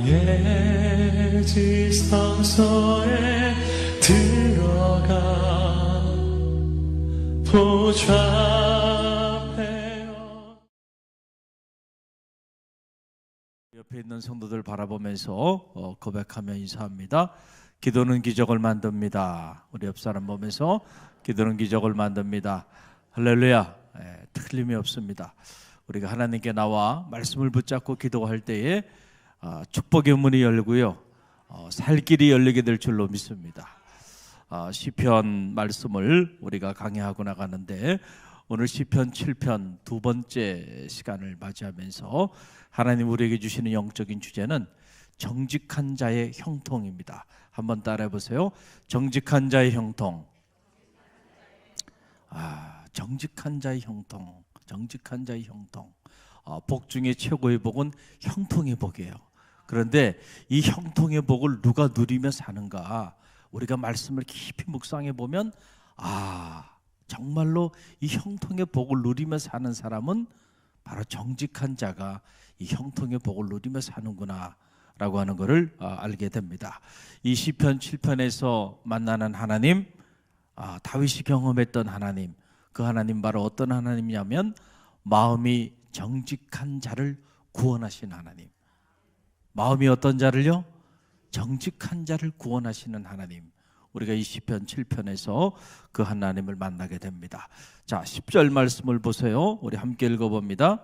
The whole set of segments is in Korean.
나의 지성소에 들어가 보좌하며. 옆에 있는 성도들 바라보면서 고백하며 인사합니다. 기도는 기적을 만듭니다. 우리 옆 사람 보면서 기도는 기적을 만듭니다. 할렐루야. 틀림이 없습니다. 우리가 하나님께 나와 말씀을 붙잡고 기도할 때에 축복의 문이 열고요, 살 길이 열리게 될 줄로 믿습니다. 시편 말씀을 우리가 강의하고 나가는데, 오늘 시편 7편 두 번째 시간을 맞이하면서 하나님 우리에게 주시는 영적인 주제는 정직한 자의 형통입니다. 한번 따라해 보세요. 정직한 자의 형통. 정직한 자의 형통. 정직한 자의 형통. 복 중에 최고의 복은 형통의 복이에요. 그런데 이 형통의 복을 누가 누리며 사는가, 우리가 말씀을 깊이 묵상해 보면 정말로 이 형통의 복을 누리며 사는 사람은 바로 정직한 자가 이 형통의 복을 누리며 사는구나 라고 하는 것을 알게 됩니다. 이 시편 7편에서 만나는 하나님, 다윗이 경험했던 하나님, 그 하나님 바로 어떤 하나님이냐면 마음이 정직한 자를 구원하신 하나님. 마음이 어떤 자를요? 정직한 자를 구원하시는 하나님. 우리가 이 시편 7편에서 그 하나님을 만나게 됩니다. 자, 10절 말씀을 보세요. 우리 함께 읽어봅니다.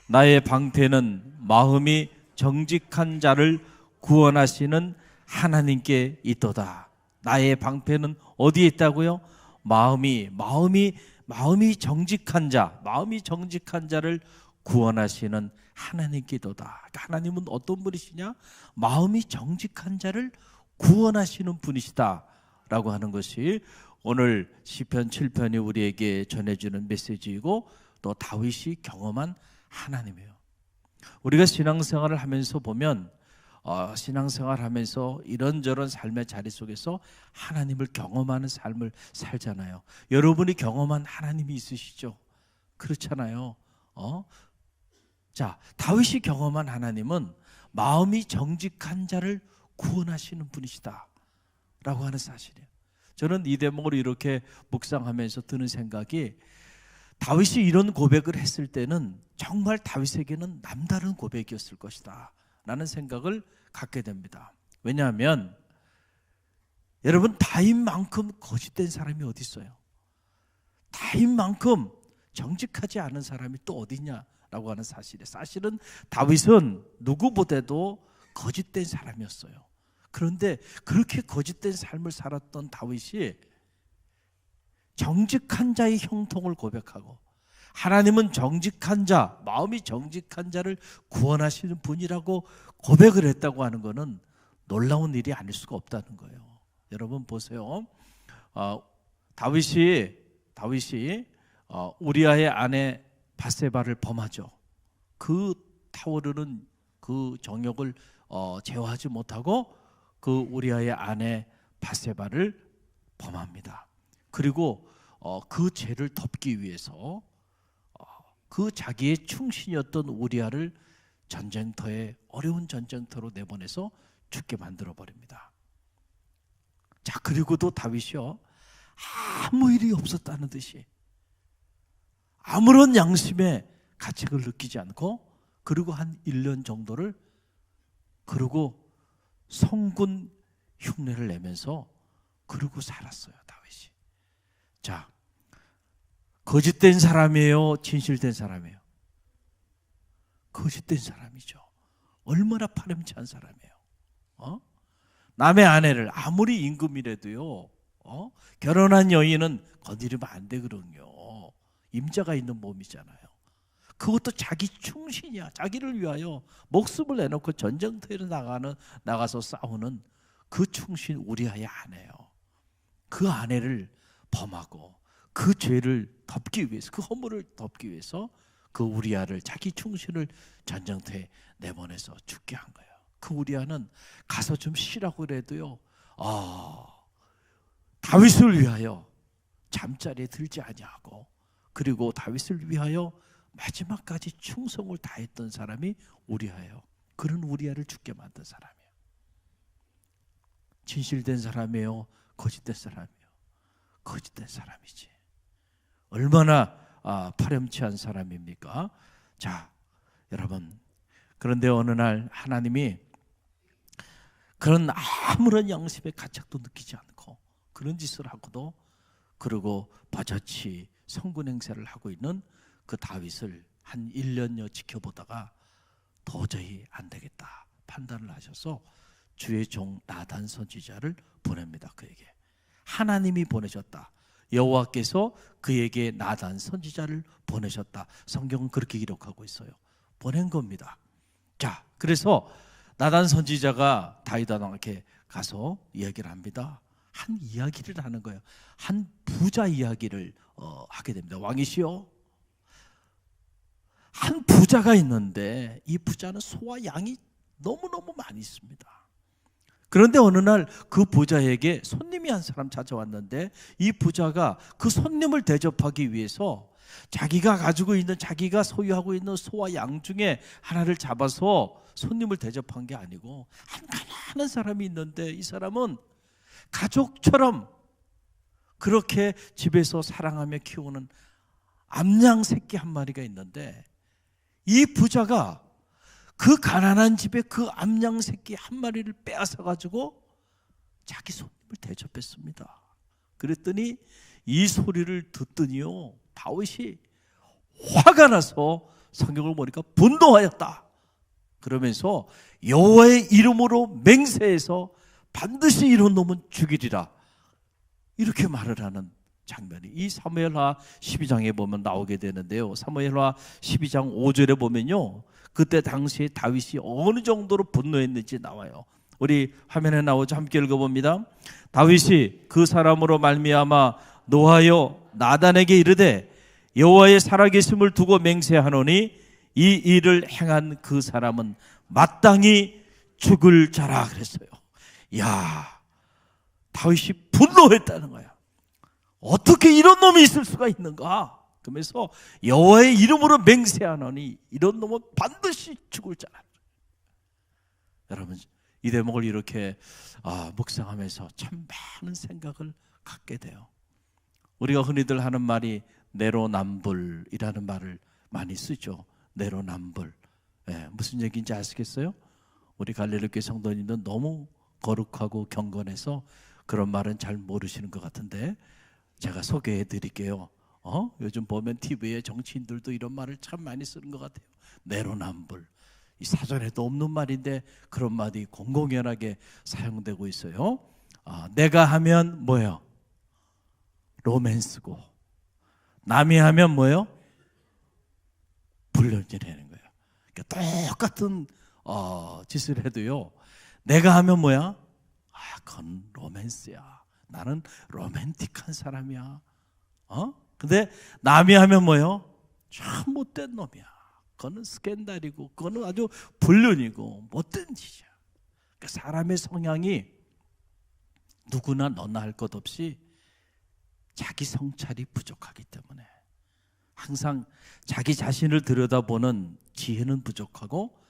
나의 방패는 마음이 정직한 자를 구원하시는 하나님께 있도다. 나의 방패는 어디에 있다고요? 마음이 정직한 자, 마음이 정직한 자를 구원하시는 하나님께 있도다. 하나님은 어떤 분이시냐? 마음이 정직한 자를 구원하시는 분이시다 라고 하는 것이 오늘 시편 7편이 우리에게 전해주는 메시지이고, 또 다윗이 경험한 하나님이에요. 우리가 신앙생활을 하면서 보면 신앙생활하면서 이런저런 삶의 자리 속에서 하나님을 경험하는 삶을 살잖아요. 여러분이 경험한 하나님이 있으시죠? 그렇잖아요. 자, 다윗이 경험한 하나님은 마음이 정직한 자를 구원하시는 분이시다 라고 하는 사실이에요. 저는 이 대목을 이렇게 묵상하면서 드는 생각이, 다윗이 이런 고백을 했을 때는 정말 다윗에게는 남다른 고백이었을 것이다 라는 생각을 갖게 됩니다. 왜냐하면 여러분, 다윗만큼 거짓된 사람이 어디 있어요? 다윗만큼 정직하지 않은 사람이 또 어디 있냐라고 하는 사실이에요. 사실은 다윗은 누구보다도 거짓된 사람이었어요. 그런데 그렇게 거짓된 삶을 살았던 다윗이 정직한 자의 형통을 고백하고, 하나님은 정직한 자, 마음이 정직한 자를 구원하시는 분이라고 고백을 했다고 하는 것은 놀라운 일이 아닐 수가 없다는 거예요. 여러분 보세요. 다윗이 우리아의 아내 밧세바를 범하죠. 그 타오르는 그 정욕을 제어하지 못하고 그 우리아의 아내 밧세바를 범합니다. 그리고 그 죄를 덮기 위해서 그 자기의 충신이었던 우리아를 전쟁터에, 어려운 전쟁터로 내보내서 죽게 만들어 버립니다. 자, 그리고도 다윗이요, 아무 일이 없었다는 듯이 아무런 양심의 가책을 느끼지 않고, 그리고 한 1년 정도를 그러고 성군 흉내를 내면서 그러고 살았어요, 다윗이. 자, 거짓된 사람이에요? 진실된 사람이에요? 거짓된 사람이죠. 얼마나 파렴치한 사람이에요. 남의 아내를 아무리 임금이라도요, 결혼한 여인은 건드리면 안 되거든요. 임자가 있는 몸이잖아요. 그것도 자기 충신이야. 자기를 위하여 목숨을 내놓고 전쟁터에 나가서 싸우는 그 충신 우리아의 아내요. 그 아내를 범하고 그 죄를 덮기 위해서, 그 허물을 덮기 위해서 그 우리아를, 자기 충신을 전쟁터에 내보내서 죽게 한 거예요. 그 우리아는 가서 좀 쉬라고 그래도요, 다윗을 위하여 잠자리에 들지 아니하고, 그리고 다윗을 위하여 마지막까지 충성을 다했던 사람이 우리아예요. 그런 우리아를 죽게 만든 사람이에요. 진실된 사람이에요? 거짓된 사람이에요? 거짓된 사람이지. 얼마나 파렴치한 사람입니까? 자, 여러분, 그런데 어느 날 하나님이 그런 아무런 양심의 가책도 느끼지 않고 그런 짓을 하고도 그러고 버젓이 성군 행세를 하고 있는 그 다윗을 한 1년여 지켜보다가 도저히 안 되겠다 판단을 하셔서 주의 종 나단 선지자를 보냅니다. 그에게 하나님이 보내셨다. 여호와께서 그에게 나단 선지자를 보내셨다. 성경은 그렇게 기록하고 있어요. 보낸 겁니다. 자, 그래서 나단 선지자가 다윗 왕에게 가서 이야기를 합니다. 한 이야기를 하는 거예요. 한 부자 이야기를 하게 됩니다. 왕이시여, 한 부자가 있는데 이 부자는 소와 양이 너무너무 많이 있습니다. 그런데 어느 날 그 부자에게 손님이 한 사람 찾아왔는데 이 부자가 그 손님을 대접하기 위해서 자기가 가지고 있는, 자기가 소유하고 있는 소와 양 중에 하나를 잡아서 손님을 대접한 게 아니고 한 가난한 사람이 있는데 이 사람은 가족처럼 그렇게 집에서 사랑하며 키우는 암양 새끼 한 마리가 있는데 이 부자가 그 가난한 집에 그 암양 새끼 한 마리를 빼앗아 가지고 자기 손님을 대접했습니다. 그랬더니 이 소리를 듣더니요, 다윗이 화가 나서 성경을 보니까 분노하였다. 그러면서 여호와의 이름으로 맹세해서 반드시 이런 놈은 죽이리라, 이렇게 말을 하는 장면이 이 사무엘하 12장에 보면 나오게 되는데요. 사무엘하 12장 5절에 보면요, 그때 당시에 다윗이 어느 정도로 분노했는지 나와요. 우리 화면에 나오죠. 함께 읽어봅니다. 다윗이 그 사람으로 말미암아 노하여 나단에게 이르되 여호와의 살아계심을 두고 맹세하노니 이 일을 행한 그 사람은 마땅히 죽을 자라 그랬어요. 야, 다윗이 분노했다는 거야. 어떻게 이런 놈이 있을 수가 있는가? 그러면서 여호와의 이름으로 맹세하노니 이런 놈은 반드시 죽을 자라. 여러분, 이 대목을 이렇게 묵상하면서 참 많은 생각을 갖게 돼요. 우리가 흔히들 하는 말이 내로남불이라는 말을 많이 쓰죠. 내로남불. 무슨 얘기인지 아시겠어요? 우리 갈릴리교회 성도님들은 너무 거룩하고 경건해서 그런 말은 잘 모르시는 것 같은데 제가 소개해 드릴게요. 요즘 보면 TV에 정치인들도 이런 말을 참 많이 쓰는 것 같아요. 내로남불. 이 사전에도 없는 말인데 그런 말이 공공연하게 사용되고 있어요. 내가 하면 뭐예요? 로맨스고, 남이 하면 뭐예요? 불륜이라는 거예요. 그러니까 똑같은 짓을 해도요, 내가 하면 뭐야? 그건 로맨스야. 나는 로맨틱한 사람이야. 근데 남이 하면 뭐예요? 참 못된 놈이야. 그거는 스캔들이고, 그거는 아주 불륜이고 못된 짓이야. 그러니까 사람의 성향이 누구나 너나 할 것 없이 자기 성찰이 부족하기 때문에 항상 자기 자신을 들여다보는 지혜는 부족하고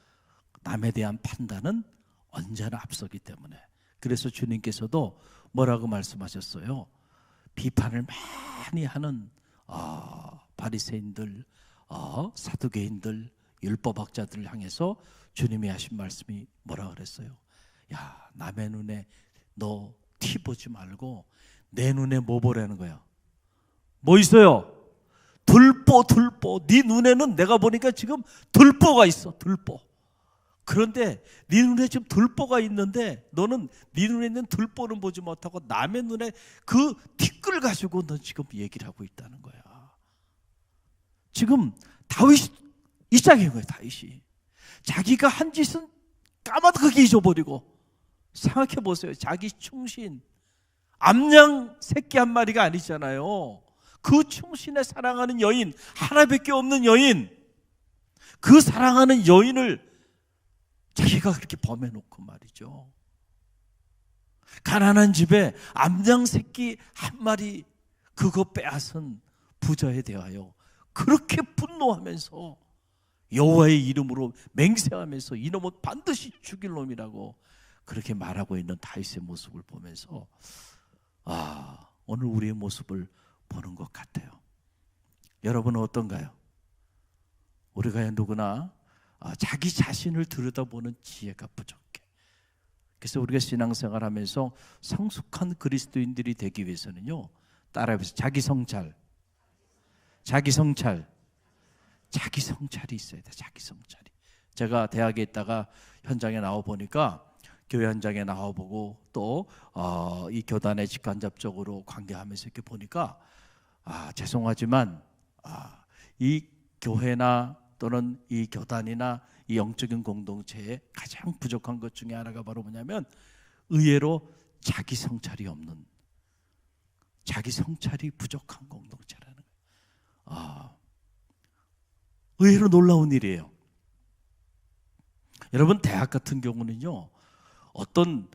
남에 대한 판단은 언제나 앞서기 때문에, 그래서 주님께서도 뭐라고 말씀하셨어요? 비판을 많이 하는 바리새인들, 사두개인들, 율법학자들을 향해서 주님이 하신 말씀이 뭐라 그랬어요? 야, 남의 눈에 너 티 보지 말고 내 눈에 뭐 보라는 거야? 뭐 있어요? 들보. 네 눈에는 내가 보니까 지금 들보가 있어. 들보. 그런데 네 눈에 지금 들보가 있는데 너는 네 눈에 있는 들보는 보지 못하고 남의 눈에 그 티끌 가지고 너 지금 얘기를 하고 있다는 거야. 지금 다윗이 이 짝인 거예요. 다윗이 자기가 한 짓은 까마득하게 잊어버리고, 생각해 보세요. 자기 충신, 암양 새끼 한 마리가 아니잖아요. 그 충신에 사랑하는 여인, 하나밖에 없는 여인, 그 사랑하는 여인을 자기가 그렇게 범해놓고 말이죠. 가난한 집에 암양 새끼 한 마리 그거 빼앗은 부자에 대하여 그렇게 분노하면서 여호와의 이름으로 맹세하면서 이놈은 반드시 죽일 놈이라고 그렇게 말하고 있는 다윗의 모습을 보면서 오늘 우리의 모습을 보는 것 같아요. 여러분은 어떤가요? 우리가 누구나 자기 자신을 들여다보는 지혜가 부족해. 그래서 우리가 신앙생활하면서 성숙한 그리스도인들이 되기 위해서는요, 따라해보세요. 자기 성찰이 있어야 돼. 자기 성찰이. 제가 대학에 있다가 현장에 나와 보니까, 교회 현장에 나와 보고 또 이 교단의 직간접적으로 관계하면서 이렇게 보니까 죄송하지만 이 교회나 또는 이 교단이나 이 영적인 공동체에 가장 부족한 것 중에 하나가 바로 뭐냐면, 의외로 자기 성찰이 없는, 자기 성찰이 부족한 공동체라는 거예요. 의외로 놀라운 일이에요. 여러분, 대학 같은 경우는요, 어떤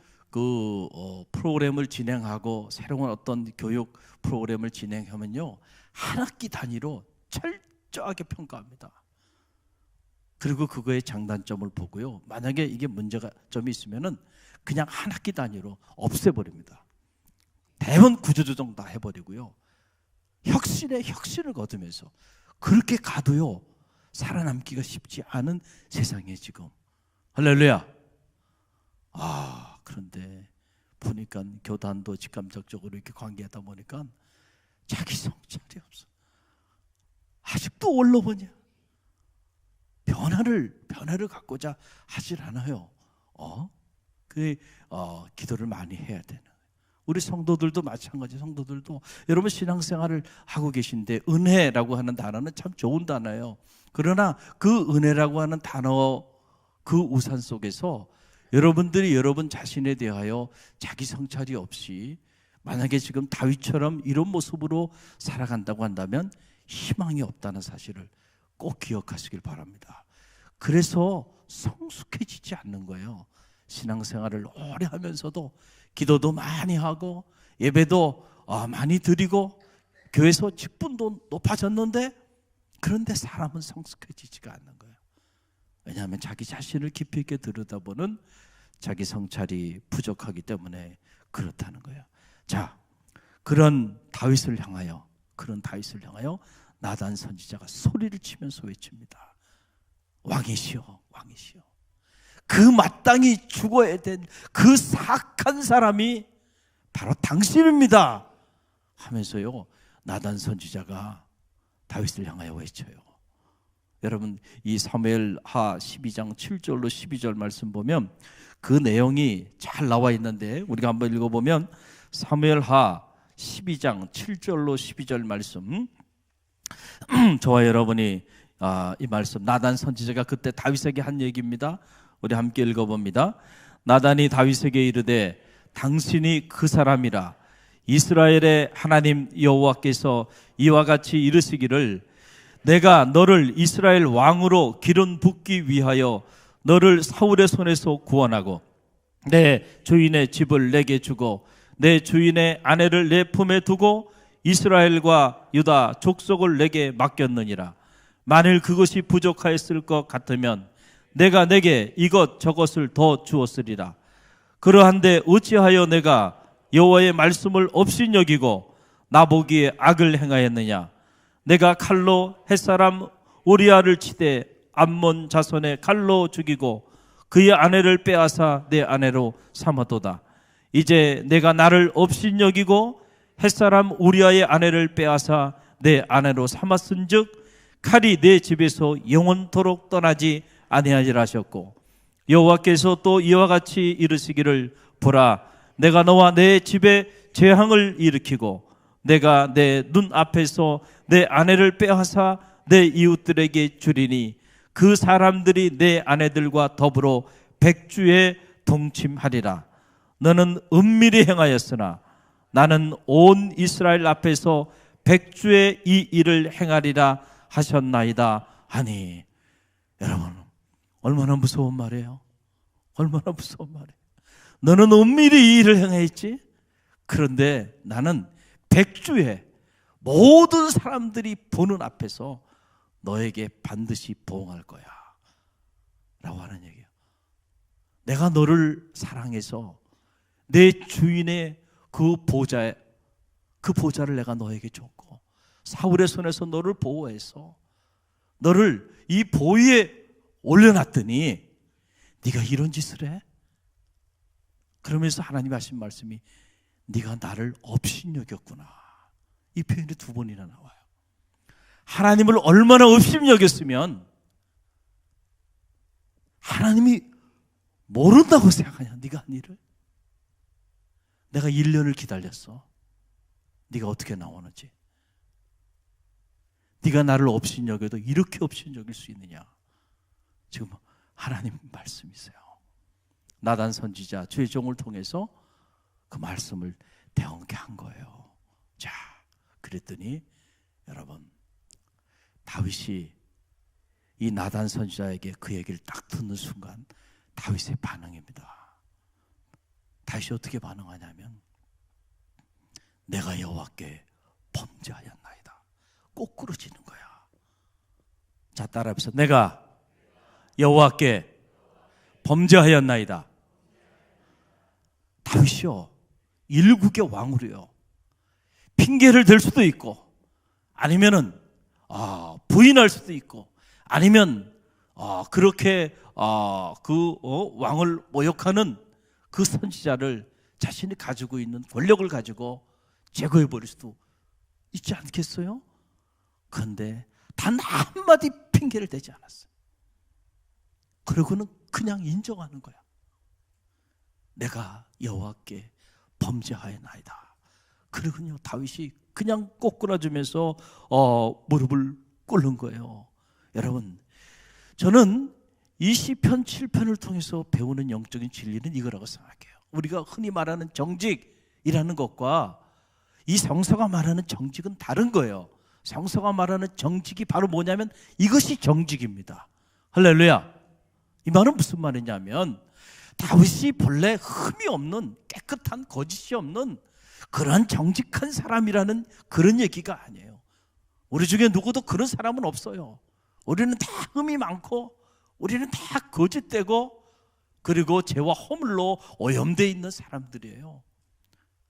프로그램을 진행하고 새로운 어떤 교육 프로그램을 진행하면요, 한 학기 단위로 철저하게 평가합니다. 그리고 그거의 장단점을 보고요, 만약에 이게 문제가 점이 있으면은 그냥 한 학기 단위로 없애버립니다. 대부분 구조조정 다 해버리고요, 혁신에 혁신을 거두면서 그렇게 가도요 살아남기가 쉽지 않은 세상에 지금. 할렐루야. 그런데 보니까 교단도 직감적으로 이렇게 관계하다 보니까 자기 성찰이 없어. 아직도 원로보냐? 변화를 갖고자 하질 않아요. 기도를 많이 해야 되는. 우리 성도들도 마찬가지. 성도들도 여러분 신앙생활을 하고 계신데, 은혜라고 하는 단어는 참 좋은 단어예요. 그러나 그 은혜라고 하는 단어, 그 우산 속에서 여러분들이 여러분 자신에 대하여 자기 성찰이 없이 만약에 지금 다윗처럼 이런 모습으로 살아간다고 한다면 희망이 없다는 사실을 꼭 기억하시길 바랍니다. 그래서 성숙해지지 않는 거예요. 신앙생활을 오래 하면서도 기도도 많이 하고 예배도 많이 드리고 교회에서 직분도 높아졌는데, 그런데 사람은 성숙해지지가 않는 거예요. 왜냐하면 자기 자신을 깊이 있게 들여다보는 자기 성찰이 부족하기 때문에 그렇다는 거예요. 자, 그런 다윗을 향하여 나단 선지자가 소리를 치면서 외칩니다. 왕이시여, 왕이시여. 그 마땅히 죽어야 된 그 사악한 사람이 바로 당신입니다 하면서요, 나단 선지자가 다윗을 향하여 외쳐요. 여러분, 이 사무엘하 12장 7절로 12절 말씀 보면 그 내용이 잘 나와 있는데, 우리가 한번 읽어보면 사무엘하 12장 7절로 12절 말씀, 저와 여러분이 이 말씀, 나단 선지자가 그때 다윗에게 한 얘기입니다. 우리 함께 읽어봅니다. 나단이 다윗에게 이르되 당신이 그 사람이라. 이스라엘의 하나님 여호와께서 이와 같이 이르시기를 내가 너를 이스라엘 왕으로 기름 붓기 위하여 너를 사울의 손에서 구원하고 내 주인의 집을 내게 주고 내 주인의 아내를 내 품에 두고 이스라엘과 유다 족속을 내게 맡겼느니라. 만일 그것이 부족하였을 것 같으면 내가 내게 이것 저것을 더 주었으리라. 그러한데 어찌하여 내가 여호와의 말씀을 없인 여기고 나보기에 악을 행하였느냐. 내가 칼로 햇사람 우리아를 치되 암몬 자손의 칼로 죽이고 그의 아내를 빼앗아 내 아내로 삼았도다. 이제 내가 나를 없인 여기고 햇사람 우리아의 아내를 빼앗아 내 아내로 삼았은즉 칼이 내 집에서 영원토록 떠나지 아니하리라 하셨고, 여호와께서 또 이와 같이 이르시기를 보라, 내가 너와 내 집에 재앙을 일으키고 내가 내 눈 앞에서 내 아내를 빼앗아 내 이웃들에게 주리니 그 사람들이 내 아내들과 더불어 백주에 동침하리라. 너는 은밀히 행하였으나 나는 온 이스라엘 앞에서 백주에 이 일을 행하리라 하셨나이다 하니. 여러분, 얼마나 무서운 말이에요. 얼마나 무서운 말이에요. 너는 은밀히 이 일을 행했지, 그런데 나는 백주에 모든 사람들이 보는 앞에서 너에게 반드시 보응할 거야 라고 하는 얘기예요. 내가 너를 사랑해서 내 주인의 그 보좌를 내가 너에게 줬고, 사울의 손에서 너를 보호해서 너를 이 보위에 올려놨더니 네가 이런 짓을 해? 그러면서 하나님이 하신 말씀이 네가 나를 업신여겼구나. 이 표현이 2번이나 나와요. 하나님을 얼마나 업신여겼으면 하나님이 모른다고 생각하냐? 네가 한 일을. 내가 1년을 기다렸어. 네가 어떻게 나오는지. 네가 나를 업신여겨도 이렇게 업신여길 수 있느냐? 지금 하나님 말씀이세요. 나단 선지자 주의 종을 통해서 그 말씀을 대언케 한 거예요. 자, 그랬더니 여러분, 다윗이 이 나단 선지자에게 그 얘기를 딱 듣는 순간 다윗의 반응입니다. 다윗이 어떻게 반응하냐면 내가 여호와께 범죄하였나이다. 꼬꾸러지는 거야. 자, 따라해보세요. 내가 여호와께 범죄하였나이다. 다윗이요, 일국의 왕으로요, 핑계를 댈 수도 있고, 아니면은 부인할 수도 있고, 아니면 그렇게 왕을 모욕하는 그 선지자를 자신이 가지고 있는 권력을 가지고 제거해 버릴 수도 있지 않겠어요? 그런데 단 한마디 핑계를 대지 않았어요. 그러고는 그냥 인정하는 거야. 내가 여호와께 범죄하였나이다. 그러군요. 다윗이 그냥 꼬꾸라지면서 무릎을 꿇는 거예요. 여러분, 저는 이 시편 7편을 통해서 배우는 영적인 진리는 이거라고 생각해요. 우리가 흔히 말하는 정직이라는 것과 이 성서가 말하는 정직은 다른 거예요. 성서가 말하는 정직이 바로 뭐냐면 이것이 정직입니다. 할렐루야. 이 말은 무슨 말이냐면 다윗이 본래 흠이 없는, 깨끗한, 거짓이 없는 그런 정직한 사람이라는 그런 얘기가 아니에요. 우리 중에 누구도 그런 사람은 없어요. 우리는 다 흠이 많고, 우리는 다 거짓되고, 그리고 죄와 허물로 오염되어 있는 사람들이에요.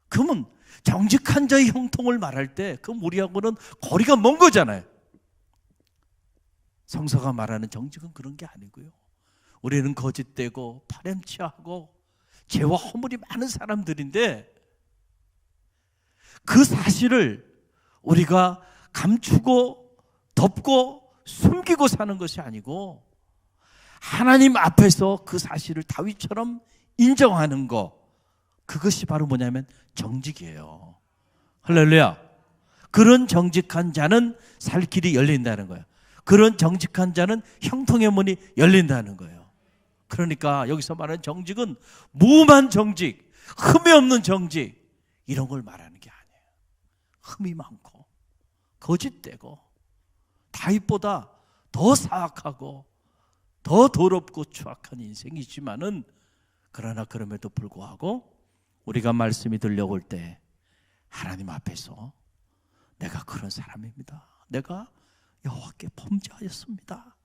그러면 정직한 자의 형통을 말할 때 그럼 우리하고는 거리가 먼 거잖아요. 성서가 말하는 정직은 그런 게 아니고요. 우리는 거짓되고 파렴치하고 죄와 허물이 많은 사람들인데, 그 사실을 우리가 감추고 덮고 숨기고 사는 것이 아니고 하나님 앞에서 그 사실을 다윗처럼 인정하는 것, 그것이 바로 뭐냐면 정직이에요. 할렐루야. 그런 정직한 자는 살 길이 열린다는 거예요. 그런 정직한 자는 형통의 문이 열린다는 거예요. 그러니까 여기서 말하는 정직은 무음한 정직, 흠이 없는 정직, 이런 걸 말하는 게 아니에요. 흠이 많고 거짓되고 다윗보다 더 사악하고 더 더럽고 추악한 인생이지만은, 그러나 그럼에도 불구하고 우리가 말씀이 들려올 때 하나님 앞에서 내가 그런 사람입니다, 내가 여호와께 범죄하였습니다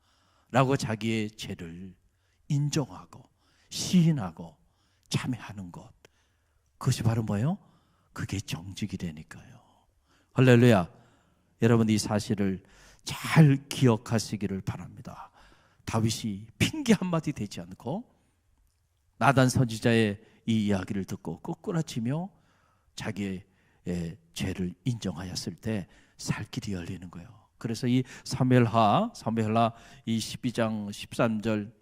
라고 자기의 죄를 인정하고 시인하고 참회하는 것, 그것이 바로 뭐예요? 그게 정직이 되니까요. 할렐루야. 여러분, 이 사실을 잘 기억하시기를 바랍니다. 다윗이 핑계 한마디 대지 않고 나단 선지자의 이 이야기를 듣고 꼬꾸라치며 자기의 죄를 인정하였을 때 살 길이 열리는 거예요. 그래서 이 사무엘하 이 12장 13절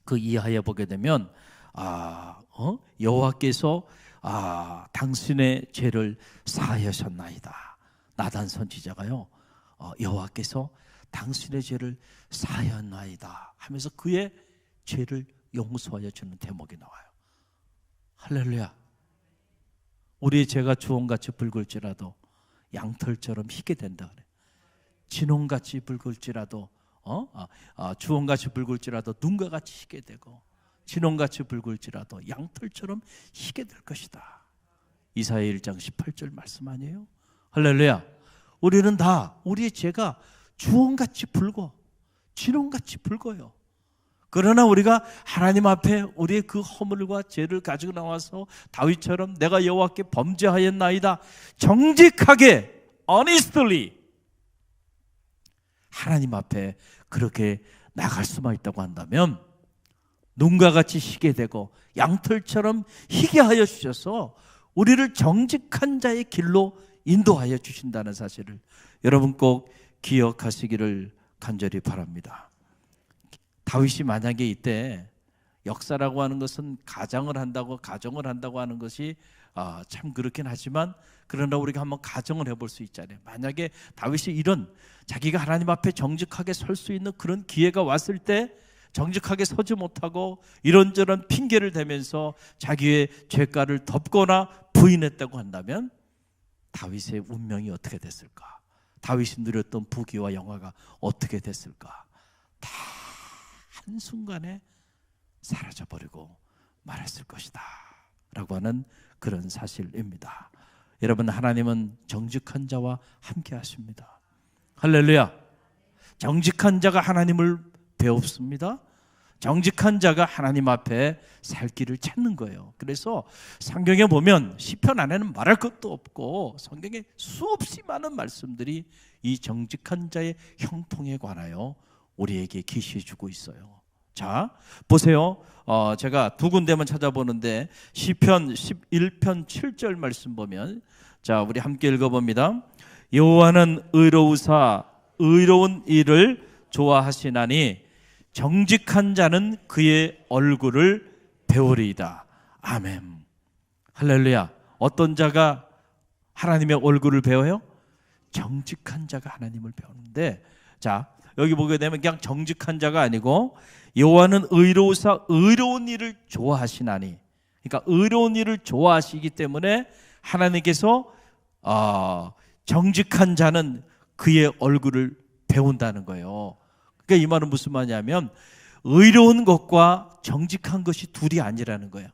그 이하에 보게 되면 여호와께서 당신의 죄를 사하셨나이다. 나단 선지자가요, 여호와께서 당신의 죄를 사하였나이다 하면서 그의 죄를 용서하여 주는 대목이 나와요. 할렐루야. 우리의 죄가 주홍같이 붉을지라도 양털처럼 희게 된다 그래. 진홍같이 붉을지라도 주홍같이 붉을지라도 눈과 같이 희게 되고, 진홍같이 붉을지라도 양털처럼 희게 될 것이다. 이사야 1장 18절 말씀 아니에요? 할렐루야. 우리는 다 우리의 죄가 주홍같이 붉어. 진홍같이 붉어요. 그러나 우리가 하나님 앞에 우리의 그 허물과 죄를 가지고 나와서 다윗처럼 내가 여호와께 범죄하였나이다, 정직하게 honestly 하나님 앞에 그렇게 나갈 수만 있다고 한다면 눈과 같이 희게 되고 양털처럼 희게 하여 주셔서 우리를 정직한 자의 길로 인도하여 주신다는 사실을 여러분 꼭 기억하시기를 간절히 바랍니다. 다윗이 만약에 이때 역사라고 하는 것은 가정을 한다고 하는 것이 참 그렇긴 하지만, 그러나 우리가 한번 가정을 해볼 수 있잖아요. 만약에 다윗이 이런 자기가 하나님 앞에 정직하게 설 수 있는 그런 기회가 왔을 때 정직하게 서지 못하고 이런저런 핑계를 대면서 자기의 죄가를 덮거나 부인했다고 한다면 다윗의 운명이 어떻게 됐을까? 다윗이 누렸던 부귀와 영화가 어떻게 됐을까? 다 한순간에 사라져버리고 말았을 것이다 라고 하는 그런 사실입니다. 여러분, 하나님은 정직한 자와 함께 하십니다. 할렐루야. 정직한 자가 하나님을 배웁습니다. 정직한 자가 하나님 앞에 살 길을 찾는 거예요. 그래서 성경에 보면 시편 안에는 말할 것도 없고 성경에 수없이 많은 말씀들이 이 정직한 자의 형통에 관하여 우리에게 계시해 주고 있어요. 자, 보세요. 제가 두 군데만 찾아보는데 시편 11편 7절 말씀 보면, 자, 우리 함께 읽어봅니다. 여호와는 의로우사 의로운 일을 좋아하시나니 정직한 자는 그의 얼굴을 배우리이다. 아멘. 할렐루야. 어떤 자가 하나님의 얼굴을 배워요? 정직한 자가 하나님을 배우는데, 자, 여기 보게 되면 그냥 정직한 자가 아니고 여호와는 의로우사 의로운 일을 좋아하시나니, 그러니까 의로운 일을 좋아하시기 때문에 하나님께서 정직한 자는 그의 얼굴을 배운다는 거예요. 그러니까 이 말은 무슨 말이냐면 의로운 것과 정직한 것이 둘이 아니라는 거예요.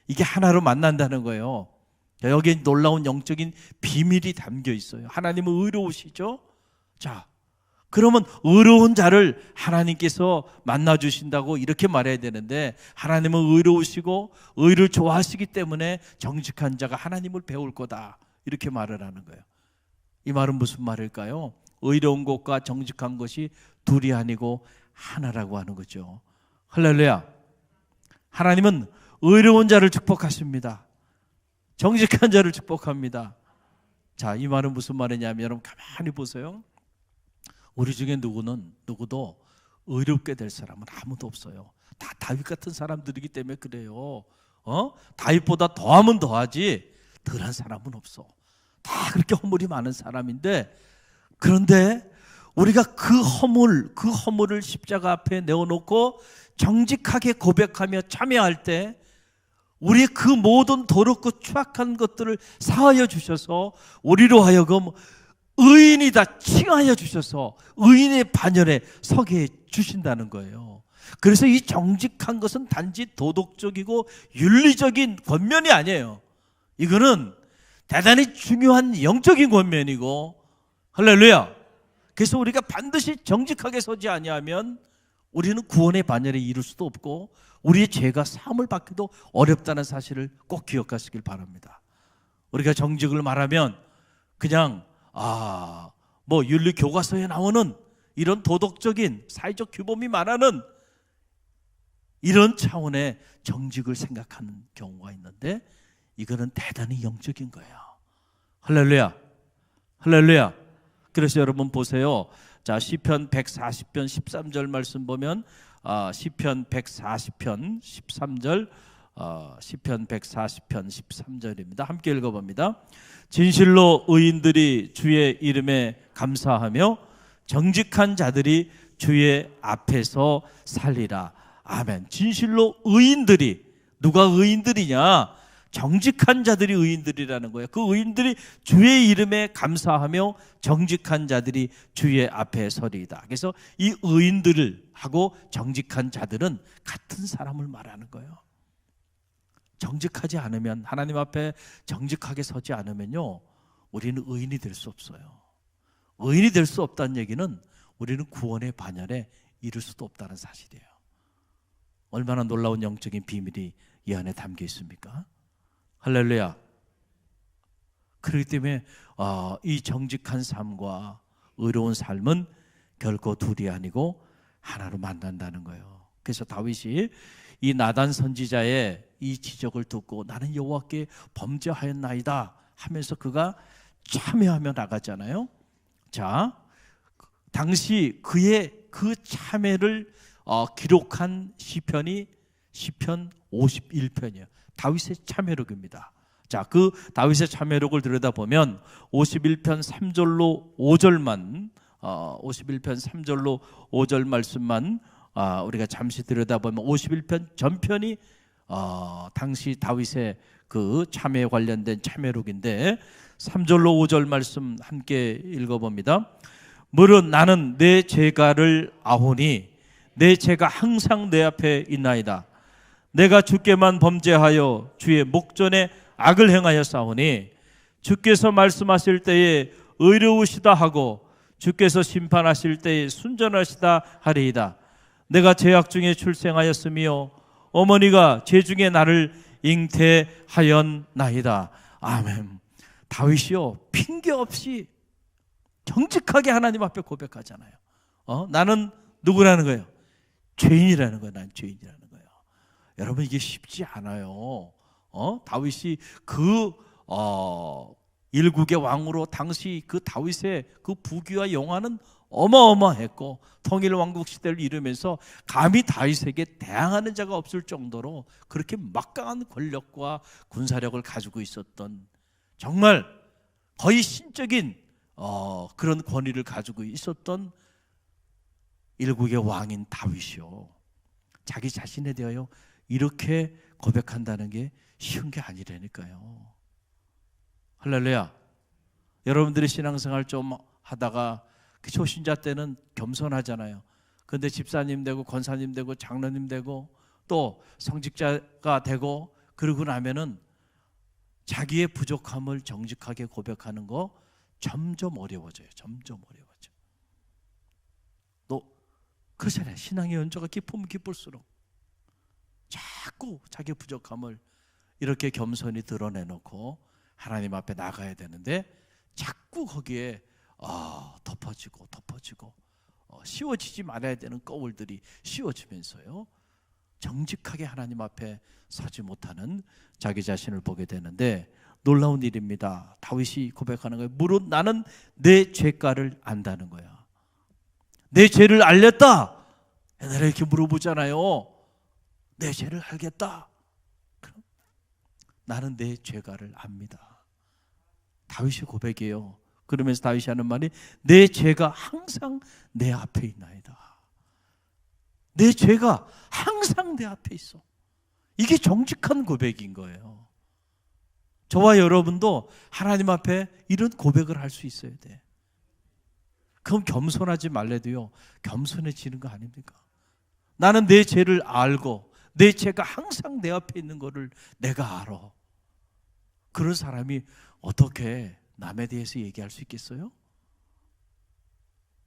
이게 하나로 만난다는 거예요. 여기에 놀라운 영적인 비밀이 담겨 있어요. 하나님은 의로우시죠? 자, 그러면 의로운 자를 하나님께서 만나주신다고 이렇게 말해야 되는데, 하나님은 의로우시고 의를 좋아하시기 때문에 정직한 자가 하나님을 배울 거다, 이렇게 말을 하는 거예요. 이 말은 무슨 말일까요? 의로운 것과 정직한 것이 둘이 아니고 하나라고 하는 거죠. 할렐루야. 하나님은 의로운 자를 축복하십니다. 정직한 자를 축복합니다. 자, 이 말은 무슨 말이냐면 여러분 가만히 보세요. 우리 중에 누구도 의롭게 될 사람은 아무도 없어요. 다 다윗 같은 사람들이기 때문에 그래요. 다윗보다 더하면 더하지 덜한 사람은 없어. 다 그렇게 허물이 많은 사람인데, 그런데 우리가 그 허물을 십자가 앞에 내어놓고 정직하게 고백하며 참여할 때 우리의 그 모든 더럽고 추악한 것들을 사하여 주셔서 우리로 하여금 의인이다 칭하여 주셔서 의인의 반열에 서게 해 주신다는 거예요. 그래서 이 정직한 것은 단지 도덕적이고 윤리적인 권면이 아니에요. 이거는 대단히 중요한 영적인 권면이고, 할렐루야. 그래서 우리가 반드시 정직하게 서지 아니하면 우리는 구원의 반열에 이를 수도 없고 우리의 죄가 사함을 받기도 어렵다는 사실을 꼭 기억하시길 바랍니다. 우리가 정직을 말하면 그냥 윤리 교과서에 나오는 이런 도덕적인 사회적 규범이 말하는 이런 차원의 정직을 생각하는 경우가 있는데, 이거는 대단히 영적인 거예요. 할렐루야. 할렐루야. 그래서 여러분 보세요. 자, 시편 140편 13절 말씀 보면 시편 140편 13절 시편 140편 13절입니다. 함께 읽어봅니다. 진실로 의인들이 주의 이름에 감사하며 정직한 자들이 주의 앞에서 살리라. 아멘. 진실로 의인들이, 누가 의인들이냐? 정직한 자들이 의인들이라는 거예요. 그 의인들이 주의 이름에 감사하며 정직한 자들이 주의 앞에 서리이다. 그래서 이 의인들하고 정직한 자들은 같은 사람을 말하는 거예요. 정직하지 않으면, 하나님 앞에 정직하게 서지 않으면요, 우리는 의인이 될 수 없어요. 의인이 될 수 없다는 얘기는 우리는 구원의 반열에 이를 수도 없다는 사실이에요. 얼마나 놀라운 영적인 비밀이 이 안에 담겨 있습니까? 할렐루야. 그렇기 때문에 이 정직한 삶과 의로운 삶은 결코 둘이 아니고 하나로 만난다는 거예요. 그래서 다윗이 이 나단 선지자의 이 지적을 듣고 나는 여호와께 범죄하였나이다 하면서 그가 참회하며 나가잖아요. 자, 당시 그의 그 참회를 기록한 시편이 시편 51편이에요. 다윗의 참회록입니다. 자, 그 다윗의 참회록을 들여다보면 51편 3절로 5절만 51편 3절로 5절 말씀만 우리가 잠시 들여다보면 51편 전편이 당시 다윗의 그 참회에 관련된 참회록인데 3절로 5절 말씀 함께 읽어봅니다. 무릇 나는 내 죄가를 아오니 내 죄가 항상 내 앞에 있나이다. 내가 주께만 범죄하여 주의 목전에 악을 행하였사오니 주께서 말씀하실 때에 의로우시다 하고 주께서 심판하실 때에 순전하시다 하리이다. 내가 죄악 중에 출생하였으며 어머니가 죄 중에 나를 잉태하였나이다. 아멘. 다윗이요 핑계 없이 정직하게 하나님 앞에 고백하잖아요. 나는 누구라는 거예요? 죄인이라는 거예요. 난 죄인이라는 거예요. 여러분 이게 쉽지 않아요. 다윗이 그 일국의 왕으로 당시 그 다윗의 그 부귀와 영화는 어마어마했고 통일 왕국 시대를 이루면서 감히 다윗에게 대항하는 자가 없을 정도로 그렇게 막강한 권력과 군사력을 가지고 있었던 정말 거의 신적인 그런 권위를 가지고 있었던 일국의 왕인 다윗이요. 자기 자신에 대하여 이렇게 고백한다는 게 쉬운 게 아니라니까요. 할렐루야. 여러분들이 신앙생활 좀 하다가 초신자 때는 겸손하잖아요. 그런데 집사님 되고 권사님 되고 장로님 되고 또 성직자가 되고 그러고 나면은 자기의 부족함을 정직하게 고백하는 거 점점 어려워져요. 점점 어려워져. 또 그렇잖아요. 신앙의 연조가 깊으면 깊을수록 자꾸 자기 부족함을 이렇게 겸손히 드러내놓고 하나님 앞에 나가야 되는데 자꾸 거기에 덮어지고 씌워지지 말아야 되는 거울들이 씌워지면서요 정직하게 하나님 앞에 서지 못하는 자기 자신을 보게 되는데 놀라운 일입니다. 다윗이 고백하는 거예요. 무릇 나는 내 죄가를 안다는 거야. 내 죄를 알렸다. 옛날에 이렇게 물어보잖아요. 내 죄를 알겠다. 그럼 나는 내 죄가를 압니다. 다윗의 고백이에요. 그러면서 다윗이 하는 말이 내 죄가 항상 내 앞에 있나이다. 내 죄가 항상 내 앞에 있어. 이게 정직한 고백인 거예요. 저와 여러분도 하나님 앞에 이런 고백을 할 수 있어야 돼. 그럼 겸손하지 말래도요 겸손해지는 거 아닙니까? 나는 내 죄를 알고 내 죄가 항상 내 앞에 있는 거를 내가 알아. 그런 사람이 어떻게 남에 대해서 얘기할 수 있겠어요?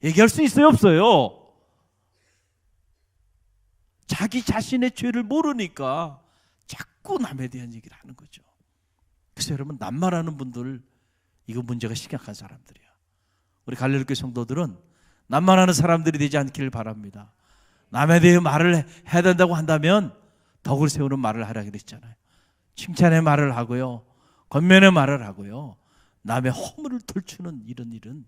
얘기할 수 있어요? 없어요? 자기 자신의 죄를 모르니까 자꾸 남에 대한 얘기를 하는 거죠. 그래서 여러분 낱말하는 분들 이거 문제가 심각한 사람들이야. 우리 갈릴교회 성도들은 낱말하는 사람들이 되지 않기를 바랍니다. 남에 대해 말을 해야 된다고 한다면 덕을 세우는 말을 하라 그랬잖아요. 칭찬의 말을 하고요. 권면의 말을 하고요. 남의 허물을 들추는 이런 일은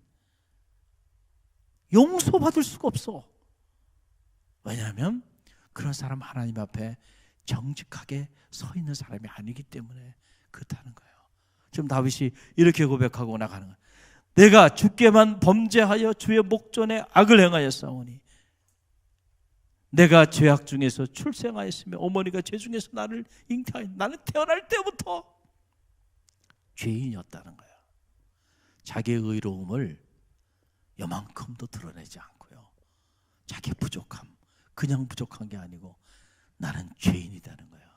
용서받을 수가 없어. 왜냐하면 그런 사람 하나님 앞에 정직하게 서 있는 사람이 아니기 때문에 그렇다는 거예요. 지금 다윗이 이렇게 고백하고 나가는 거예요. 내가 주께만 범죄하여 주의 목전에 악을 행하였사오니 내가 죄악 중에서 출생하였으며 어머니가 죄 중에서 나를 잉태하였. 나는 태어날 때부터 죄인이었다는 거예요. 자기의 의로움을 요만큼도 드러내지 않고요. 자기의 부족함, 그냥 부족한 게 아니고 나는 죄인이라는 거예요.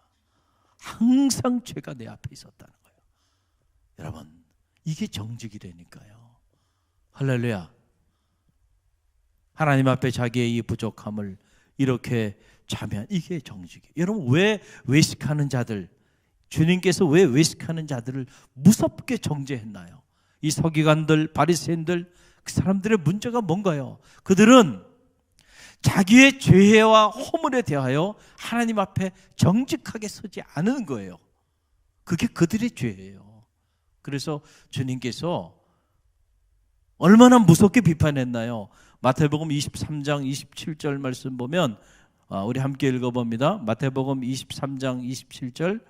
항상 죄가 내 앞에 있었다는 거예요. 여러분, 이게 정직이라니까요. 할렐루야. 하나님 앞에 자기의 이 부족함을 이렇게 자면 이게 정직이에요. 여러분, 왜 외식하는 자들, 주님께서 왜 외식하는 자들을 무섭게 정죄했나요? 이 서기관들, 바리새인들, 그 사람들의 문제가 뭔가요? 그들은 자기의 죄와 허물에 대하여 하나님 앞에 정직하게 서지 않은 거예요. 그게 그들의 죄예요. 그래서 주님께서 얼마나 무섭게 비판했나요? 마태복음 23장 27절 말씀 보면 우리 함께 읽어봅니다. 마태복음 23장 27절.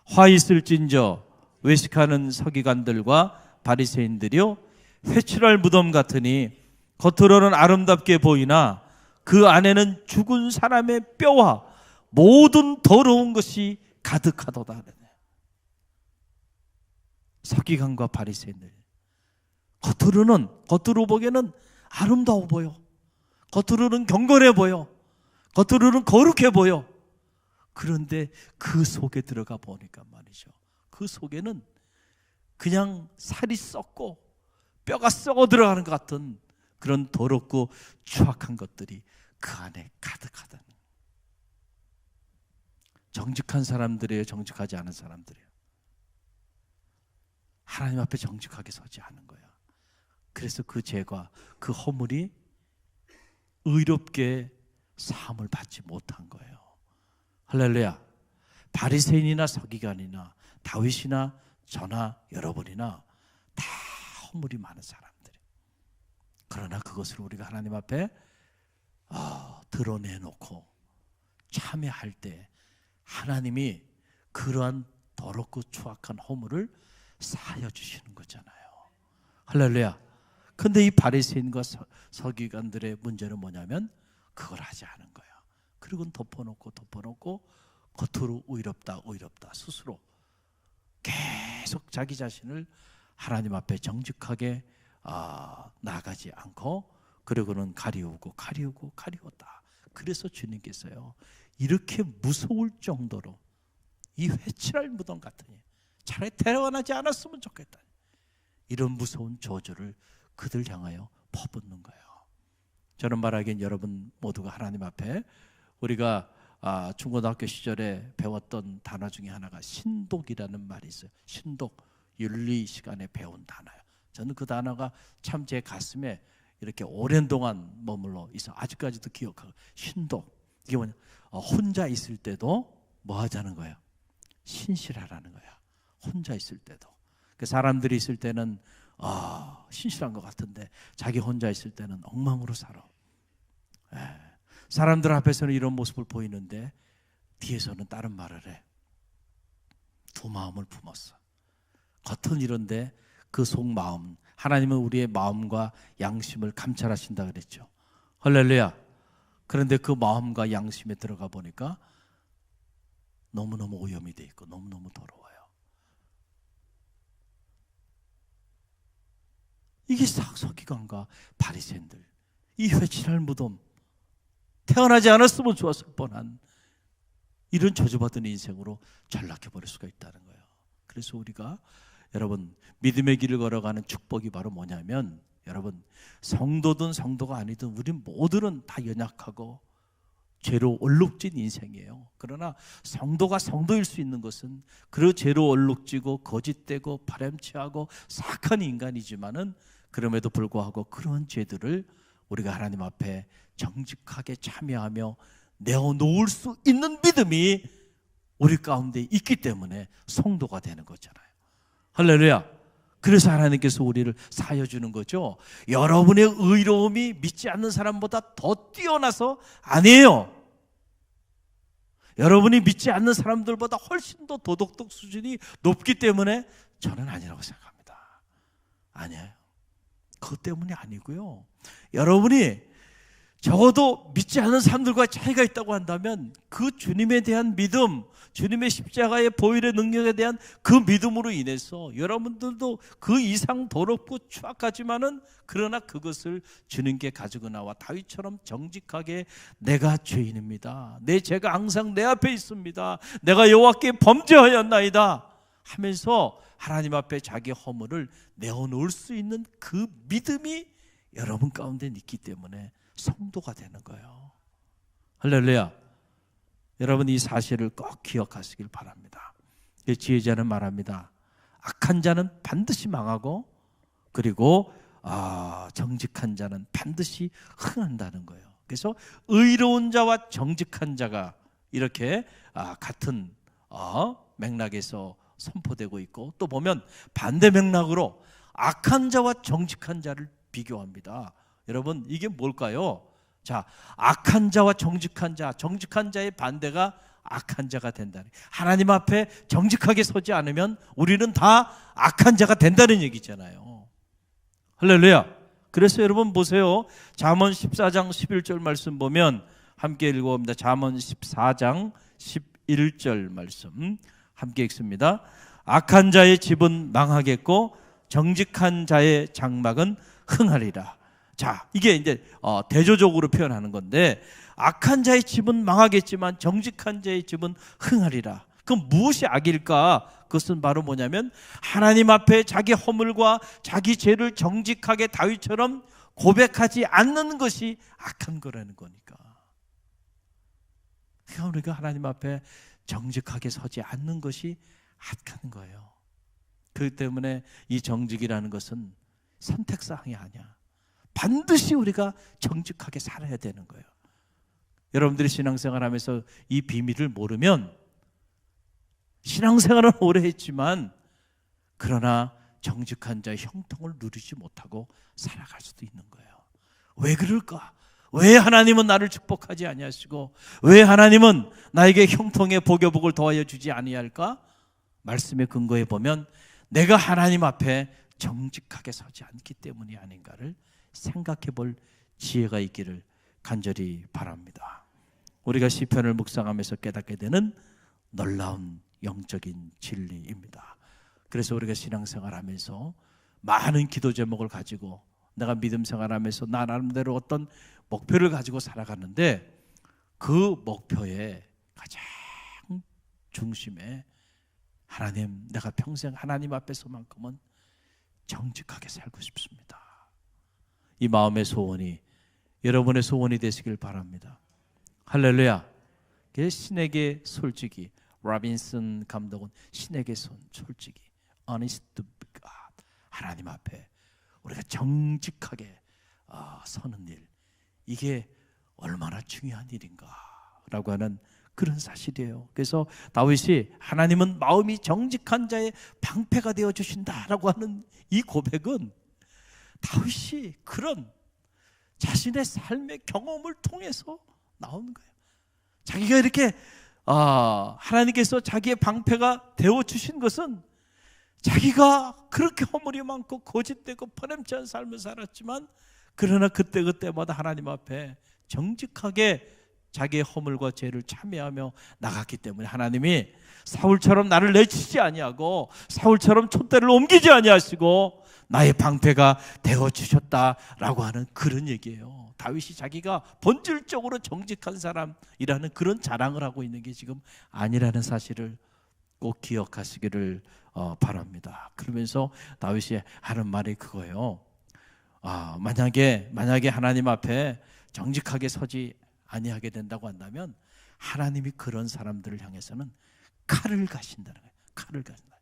화 있을진저 외식하는 서기관들과 바리새인들이요, 회칠할 무덤 같으니 겉으로는 아름답게 보이나 그 안에는 죽은 사람의 뼈와 모든 더러운 것이 가득하도다. 서기관과 바리새인들, 겉으로 보기에는 아름다워 보여, 겉으로는 경건해 보여, 겉으로는 거룩해 보여. 그런데 그 속에 들어가 보니까 말이죠, 그 속에는 그냥 살이 썩고 뼈가 썩어 들어가는 것 같은 그런 더럽고 추악한 것들이 그 안에 가득하다는. 정직한 사람들이에요, 정직하지 않은 사람들이에요? 하나님 앞에 정직하게 서지 않은 거야. 그래서 그 죄가, 그 허물이 의롭게 사함을 받지 못한 거예요. 할렐루야. 바리새인이나 서기관이나 다윗이나 저나 여러분이나 다 허물이 많은 사람들이. 그러나 그것을 우리가 하나님 앞에 드러내놓고 참여할 때 하나님이 그러한 더럽고 추악한 허물을 사하여 주시는 거잖아요. 할렐루야. 근데 이 바리새인과 서기관들의 문제는 뭐냐면 그걸 하지 않은 거예요. 그리고 덮어놓고 겉으로 의롭다 스스로 계속 자기 자신을 하나님 앞에 정직하게 나가지 않고, 그리고는 가리우다. 그래서 주님께서요, 이렇게 무서울 정도로 이 회칠할 무덤 같으니 차라리 태어나지 않았으면 좋겠다, 이런 무서운 저주를 그들 향하여 퍼붓는 거예요. 저는 말하기엔 여러분 모두가 하나님 앞에, 우리가 중고등학교 시절에 배웠던 단어 중에 하나가 신독이라는 말이 있어요. 신독, 윤리 시간에 배운 단어예요. 저는 그 단어가 참 제 가슴에 이렇게 오랜 동안 머물러 있어 아직까지도 기억하고. 신독, 이게 뭐냐, 혼자 있을 때도 뭐 하자는 거예요? 신실하라는 거야. 혼자 있을 때도. 그 사람들이 있을 때는 신실한 것 같은데 자기 혼자 있을 때는 엉망으로 살아. 사람들 앞에서는 이런 모습을 보이는데 뒤에서는 다른 말을 해. 두 마음을 품었어. 겉은 이런데 그 속마음, 하나님은 우리의 마음과 양심을 감찰하신다 그랬죠. 할렐루야. 그런데 그 마음과 양심에 들어가 보니까 너무너무 오염이 돼 있고 너무너무 더러워요. 이게 서기관과 바리새인들, 이 회칠할 무덤, 태어나지 않았으면 좋았을 뻔한 이런 저주받은 인생으로 전락해버릴 수가 있다는 거예요. 그래서 우리가 여러분 믿음의 길을 걸어가는 축복이 바로 뭐냐면, 여러분 성도든 성도가 아니든 우리 모두는 다 연약하고 죄로 얼룩진 인생이에요. 그러나 성도가 성도일 수 있는 것은 그 죄로 얼룩지고 거짓되고 바람취하고 사악한 인간이지만은 그럼에도 불구하고 그런 죄들을 우리가 하나님 앞에 정직하게 참여하며 내어놓을 수 있는 믿음이 우리 가운데 있기 때문에 성도가 되는 거잖아요. 할렐루야. 그래서 하나님께서 우리를 사여주는 거죠. 여러분의 의로움이 믿지 않는 사람보다 더 뛰어나서 아니에요. 여러분이 믿지 않는 사람들보다 훨씬 더 도덕적 수준이 높기 때문에 저는 아니라고 생각합니다. 아니에요. 그것 때문이 아니고요. 여러분이 적어도 믿지 않는 사람들과 차이가 있다고 한다면 그 주님에 대한 믿음, 주님의 십자가의 보혈의 능력에 대한 그 믿음으로 인해서 여러분들도 그 이상 더럽고 추악하지만은 그러나 그것을 주님께 가지고 나와 다윗처럼 정직하게 내가 죄인입니다. 내 죄가 항상 내 앞에 있습니다. 내가 여호와께 범죄하였나이다 하면서 하나님 앞에 자기 허물을 내어놓을 수 있는 그 믿음이 여러분 가운데 있기 때문에 성도가 되는 거예요. 할렐루야. 여러분 이 사실을 꼭 기억하시길 바랍니다. 지혜자는 말합니다. 악한 자는 반드시 망하고 그리고 정직한 자는 반드시 흥한다는 거예요. 그래서 의로운 자와 정직한 자가 이렇게 같은 맥락에서 선포되고 있고, 또 보면 반대 맥락으로 악한 자와 정직한 자를 비교합니다. 여러분 이게 뭘까요? 자, 악한 자와 정직한 자, 정직한 자의 반대가 악한 자가 된다는, 하나님 앞에 정직하게 서지 않으면 우리는 다 악한 자가 된다는 얘기잖아요. 할렐루야. 그래서 여러분 보세요. 잠언 14장 11절 말씀 보면 함께 읽어봅니다. 잠언 14장 11절 말씀 함께 읽습니다. 악한 자의 집은 망하겠고 정직한 자의 장막은 흥하리라. 자, 이게 이제 대조적으로 표현하는 건데, 악한 자의 집은 망하겠지만 정직한 자의 집은 흥하리라. 그럼 무엇이 악일까? 그것은 바로 뭐냐면 하나님 앞에 자기 허물과 자기 죄를 정직하게 다윗처럼 고백하지 않는 것이 악한 거라는 거니까. 그러니까 우리가 하나님 앞에 정직하게 서지 않는 것이 악한 거예요. 그렇기 때문에 이 정직이라는 것은 선택사항이 아니야. 반드시 우리가 정직하게 살아야 되는 거예요. 여러분들이 신앙생활하면서 이 비밀을 모르면 신앙생활은 오래 했지만 그러나 정직한 자의 형통을 누리지 못하고 살아갈 수도 있는 거예요. 왜 그럴까? 왜 하나님은 나를 축복하지 아니하시고 왜 하나님은 나에게 형통의 복의 복을 더하여 주지 아니할까? 말씀의 근거에 보면 내가 하나님 앞에 정직하게 서지 않기 때문이 아닌가를 생각해 볼 지혜가 있기를 간절히 바랍니다. 우리가 시편을 묵상하면서 깨닫게 되는 놀라운 영적인 진리입니다. 그래서 우리가 신앙생활하면서 많은 기도 제목을 가지고 내가 믿음 생활하면서 나 나름대로 어떤 목표를 가지고 살아가는데, 그 목표의 가장 중심에 하나님, 내가 평생 하나님 앞에서만큼은 정직하게 살고 싶습니다. 이 마음의 소원이 여러분의 소원이 되시길 바랍니다. 할렐루야. 신에게 솔직히, 라빈슨 감독은 신에게 솔직히, honest to God, 하나님 앞에 우리가 정직하게 서는 일, 이게 얼마나 중요한 일인가라고 하는 그런 사실이에요. 그래서 다윗이 하나님은 마음이 정직한 자의 방패가 되어 주신다라고 하는 이 고백은 다윗이 그런 자신의 삶의 경험을 통해서 나오는 거예요. 자기가 이렇게 하나님께서 자기의 방패가 되어 주신 것은 자기가 그렇게 허물이 많고 거짓되고 퍼냄치한 삶을 살았지만, 그러나 그때마다 하나님 앞에 정직하게 자기의 허물과 죄를 참회하며 나갔기 때문에 하나님이 사울처럼 나를 내치지 아니하고 사울처럼 촛대를 옮기지 아니하시고 나의 방패가 되어주셨다라고 하는 그런 얘기예요. 다윗이 자기가 본질적으로 정직한 사람이라는 그런 자랑을 하고 있는 게 지금 아니라는 사실을 꼭 기억하시기를 바랍니다. 그러면서 다윗이 하는 말이 그거예요. 만약에 하나님 앞에 정직하게 서지 아니하게 된다고 한다면 하나님이 그런 사람들을 향해서는 칼을 가신다는 거예요. 칼을 가신다.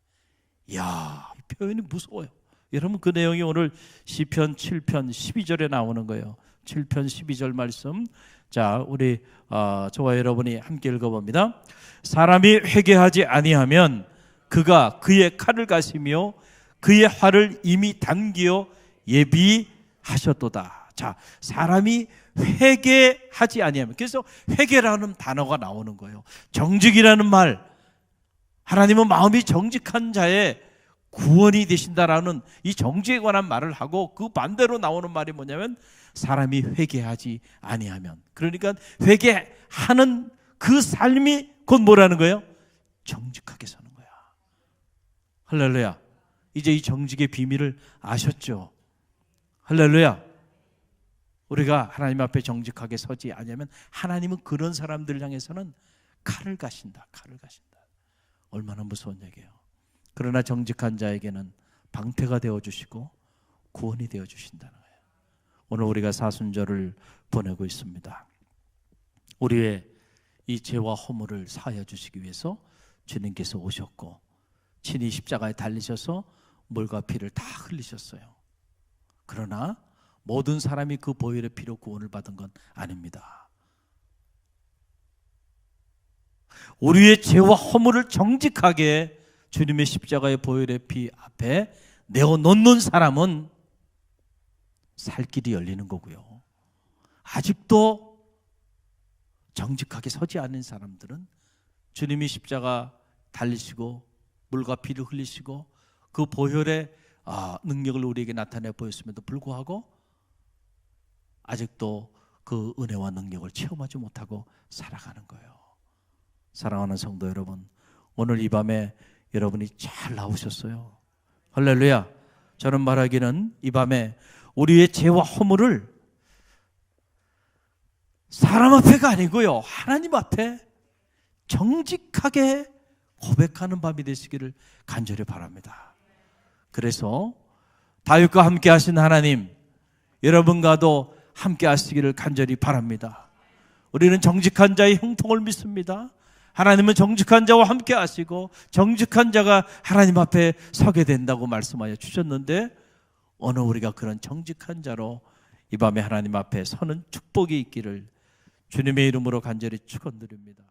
이야, 이 표현이 무서워요. 여러분 그 내용이 오늘 시편 7편 12절에 나오는 거예요. 7편 12절 말씀. 자, 우리 저와 여러분이 함께 읽어봅니다. 사람이 회개하지 아니하면 그가 그의 칼을 가시며 그의 활을 이미 당기어 예비하셨도다. 자, 사람이 회개하지 아니하면, 그래서 회개라는 단어가 나오는 거예요. 정직이라는 말, 하나님은 마음이 정직한 자의 구원이 되신다라는 이 정직에 관한 말을 하고, 그 반대로 나오는 말이 뭐냐면 사람이 회개하지 아니하면, 그러니까 회개하는 그 삶이 곧 뭐라는 거예요? 정직하게 사는 거야. 할렐루야. 이제 이 정직의 비밀을 아셨죠? 할렐루야. 우리가 하나님 앞에 정직하게 서지 않으면 하나님은 그런 사람들 향해서는 칼을 가신다. 칼을 가신다. 얼마나 무서운 얘기예요. 그러나 정직한 자에게는 방패가 되어주시고 구원이 되어주신다는 거예요. 오늘 우리가 사순절을 보내고 있습니다. 우리의 이 죄와 허물을 사하여 주시기 위해서 주님께서 오셨고 친히 십자가에 달리셔서 물과 피를 다 흘리셨어요. 그러나 모든 사람이 그 보혈의 피로 구원을 받은 건 아닙니다. 우리의 죄와 허물을 정직하게 주님의 십자가의 보혈의 피 앞에 내어놓는 사람은 살 길이 열리는 거고요. 아직도 정직하게 서지 않은 사람들은 주님이 십자가 달리시고 물과 피를 흘리시고 그 보혈의 능력을 우리에게 나타내 보였음에도 불구하고 아직도 그 은혜와 능력을 체험하지 못하고 살아가는 거예요. 사랑하는 성도 여러분, 오늘 이 밤에 여러분이 잘 나오셨어요. 할렐루야. 저는 말하기는 이 밤에 우리의 죄와 허물을 사람 앞에가 아니고요, 하나님 앞에 정직하게 고백하는 밤이 되시기를 간절히 바랍니다. 그래서 다윗과 함께 하신 하나님, 여러분과도 함께 하시기를 간절히 바랍니다. 우리는 정직한 자의 형통을 믿습니다. 하나님은 정직한 자와 함께 하시고 정직한 자가 하나님 앞에 서게 된다고 말씀하여 주셨는데, 오늘 우리가 그런 정직한 자로 이 밤에 하나님 앞에 서는 축복이 있기를 주님의 이름으로 간절히 축원드립니다.